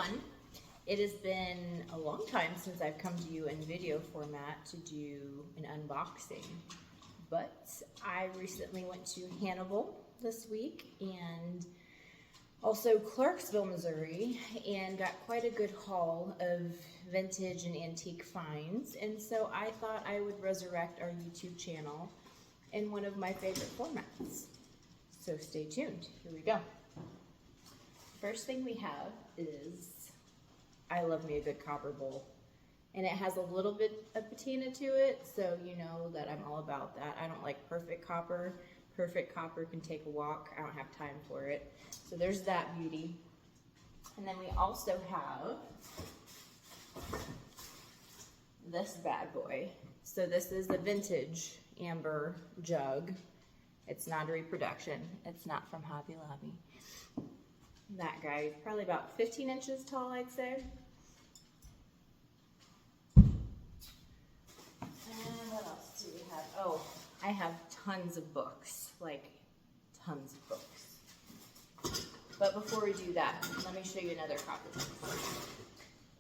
everyone. It has been a long time since I've come to you in video format to do an unboxing, but I recently went to Hannibal this week and also Clarksville, Missouri, and got quite a good haul of vintage and antique finds, and so I thought I would resurrect our YouTube channel in one of my favorite formats. So stay tuned. Here we go. First thing we have is, I love me a good copper bowl. And it has a little bit of patina to it, so you know that I'm all about that. I don't like perfect copper. Perfect copper can take a walk. I don't have time for it. So there's that beauty. And then we also have this bad boy. So this is a vintage amber jug. It's not a reproduction. It's not from Hobby Lobby. That guy is probably about 15 inches tall, I'd say. And what else do we have? Oh, I have tons of books, like tons of books. But before we do that, let me show you another copper book.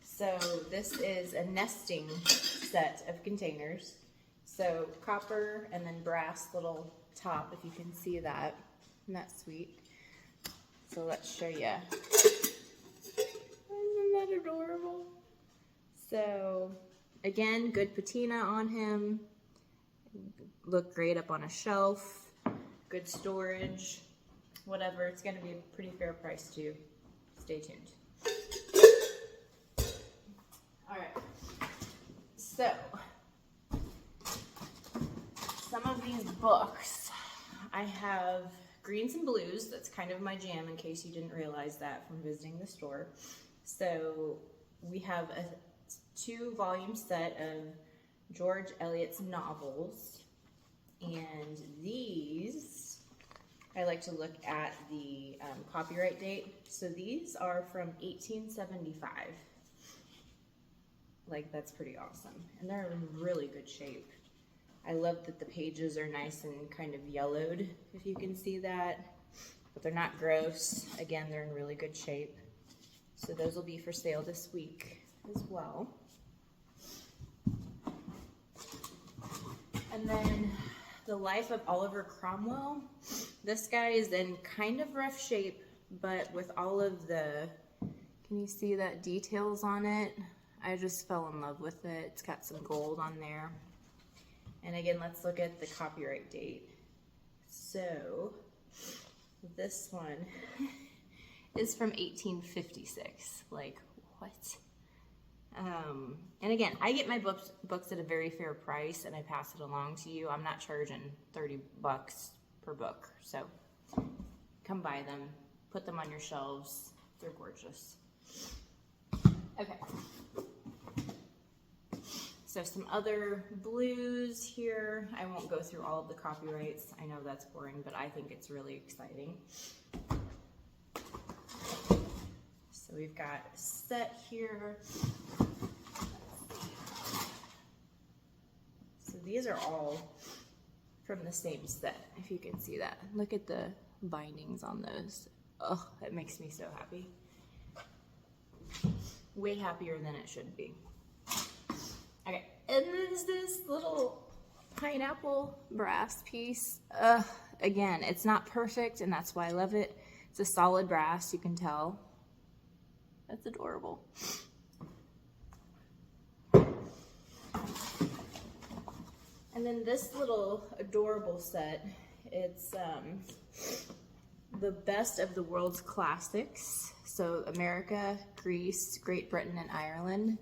So this is a nesting set of containers. So copper and then brass little top, if you can see that. Isn't that sweet? So let's show you. Isn't that adorable? So again, good patina on him. Look great up on a shelf. Good storage. Whatever, it's gonna be a pretty fair price too. Stay tuned. All right, so some of these books, I have greens and blues. That's kind of my jam, in case you didn't realize that from visiting the store. So we have a 2-volume set of George Eliot's novels, and these, I like to look at the copyright date. So these are from 1875. Like, that's pretty awesome, and they're in really good shape. I love that the pages are nice and kind of yellowed, if you can see that, but they're not gross. Again, they're in really good shape. So those will be for sale this week as well. And then The Life of Oliver Cromwell. This guy is in kind of rough shape, but with all of the, can you see that details on it? I just fell in love with it. It's got some gold on there. And again, let's look at the copyright date. So this one is from 1856. Like, what? And again, I get my books at a very fair price, and I pass it along to you. I'm not charging 30 bucks per book. So come buy them, put them on your shelves. They're gorgeous. Okay. So some other blues here. I won't go through all of the copyrights. I know that's boring, but I think it's really exciting. So we've got a set here. So these are all from the same set, if you can see that. Look at the bindings on those. Oh, that makes me so happy. Way happier than it should be. Okay, and there's this little pineapple brass piece. Again, it's not perfect, and that's why I love it. It's a solid brass, you can tell. That's adorable. And then this little adorable set, it's the best of the world's classics. So America, Greece, Great Britain, and Ireland.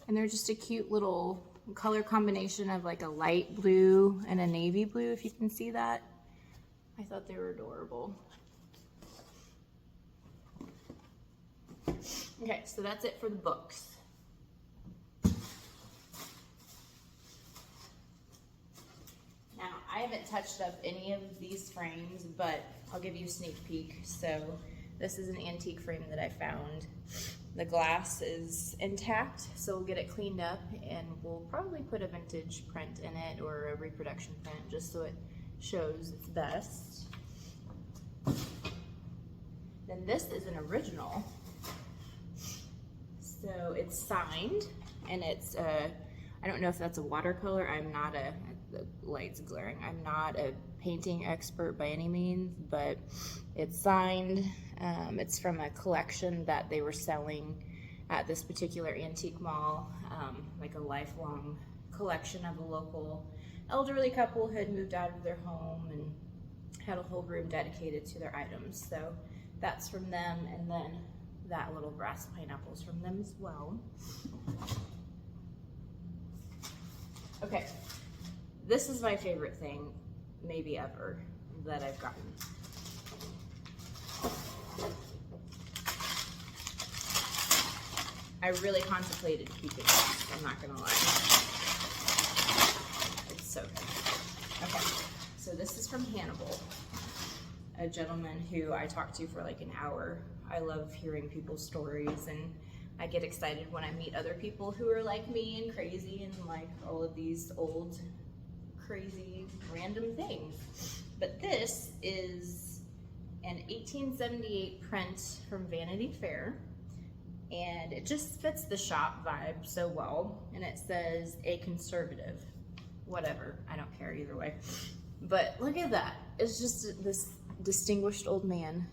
And they're just a cute little color combination of like a light blue and a navy blue, if you can see that. I thought they were adorable. Okay, so that's it for the books. Now, I haven't touched up any of these frames, but I'll give you a sneak peek. So this is an antique frame that I found. The glass is intact, so we'll get it cleaned up, and we'll probably put a vintage print in it or a reproduction print just so it shows its best. Then this is an original. So it's signed, and it's I don't know if that's a watercolor. The light's glaring. I'm not a painting expert by any means, but it's signed. It's from a collection that they were selling at this particular antique mall, like a lifelong collection of a local elderly couple who had moved out of their home and had a whole room dedicated to their items. So that's from them, and then that little brass pineapple's from them as well. Okay, this is my favorite thing, maybe ever, that I've gotten. I really contemplated keeping this, I'm not gonna lie. It's so good. Okay, so this is from Hannibal, a gentleman who I talked to for like an hour. I love hearing people's stories, and I get excited when I meet other people who are like me and crazy and like all of these old, crazy, random things. But this is an 1878 print from Vanity Fair, and it just fits the shop vibe so well. And it says, "A conservative." Whatever, I don't care either way. But look at that. It's just this distinguished old man.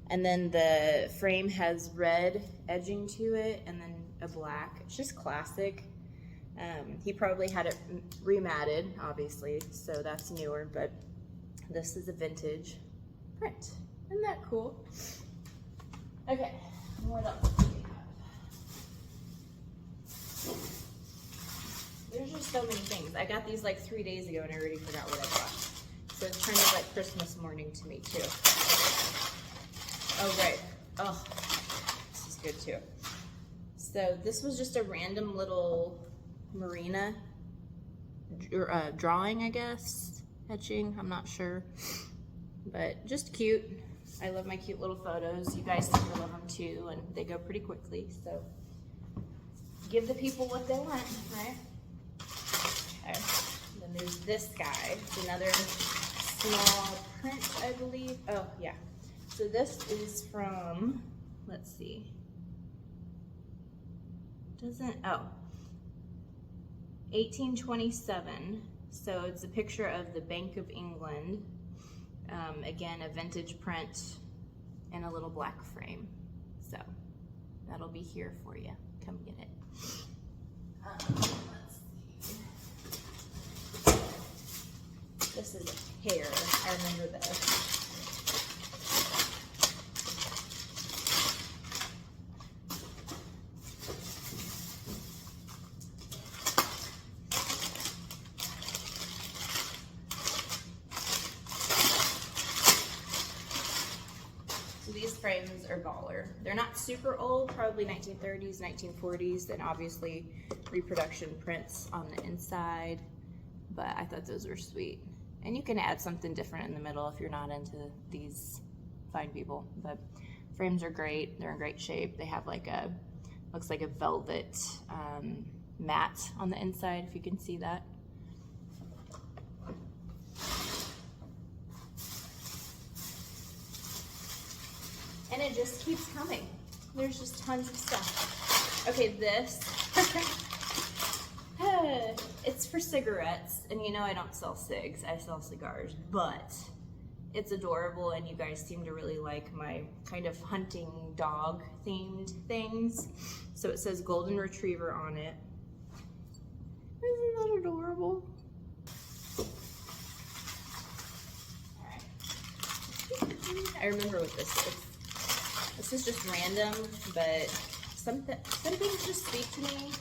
And then the frame has red edging to it and then a black. It's just classic. He probably had it rematted, obviously, so that's newer, but this is a vintage print. Isn't that cool? Okay, what else do we have? There's just so many things. I got these like 3 days ago and I already forgot what I got. So it's kind of like Christmas morning to me too. Oh, right. Oh, this is good too. So this was just a random little marina drawing, I guess. Etching, I'm not sure. But just cute. I love my cute little photos. You guys seem to love them too, and they go pretty quickly. So give the people what they want, right? Okay. Then there's this guy. It's another small print, I believe. Oh, yeah. So this is from, let's see. Oh, 1827. So it's a picture of the Bank of England. Again, a vintage print and a little black frame. So that'll be here for you. Come get it. Let's see. This is a pear. I remember this. These frames are baller. They're not super old, probably 1930s, 1940s, and obviously reproduction prints on the inside, but I thought those were sweet. And you can add something different in the middle if you're not into these fine people, but frames are great. They're in great shape. They have like a, looks like a velvet mat on the inside, if you can see that. And it just keeps coming. There's just tons of stuff. Okay, this, it's for cigarettes. And you know I don't sell cigs, I sell cigars, but it's adorable and you guys seem to really like my kind of hunting dog themed things. So it says Golden Retriever on it. Isn't that adorable? All right. I remember what this is. This is just random, but some things just speak to me.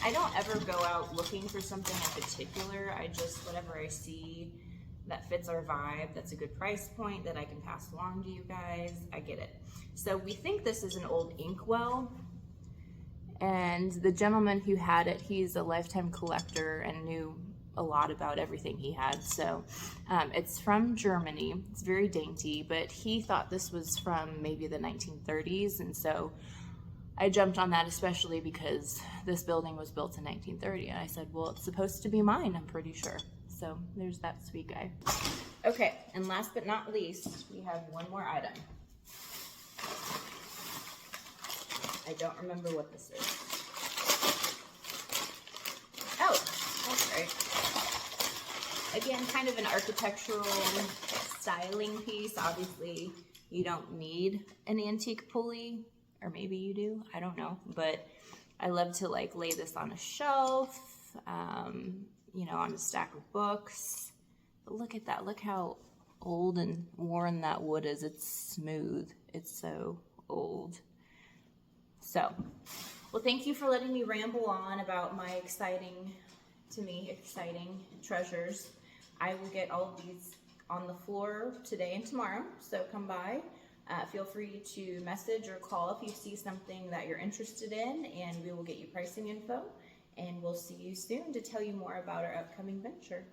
I don't ever go out looking for something in particular. I just, whatever I see that fits our vibe, that's a good price point that I can pass along to you guys, I get it. So we think this is an old inkwell, and the gentleman who had it, he's a lifetime collector and knew a lot about everything he had. So it's from Germany. It's very dainty, but he thought this was from maybe the 1930s, and so I jumped on that, especially because this building was built in 1930, and I said, well, it's supposed to be mine, I'm pretty sure. So there's that sweet guy. Okay, and last but not least, we have one more item. I don't remember what this is. Oh, that's right. Again, kind of an architectural styling piece. Obviously, you don't need an antique pulley, or maybe you do, I don't know. But I love to like lay this on a shelf, you know, on a stack of books. But look at that, look how old and worn that wood is. It's smooth, it's so old. So, well, thank you for letting me ramble on about my exciting treasures. I will get all of these on the floor today and tomorrow, so come by. Feel free to message or call if you see something that you're interested in, and we will get you pricing info, and we'll see you soon to tell you more about our upcoming venture.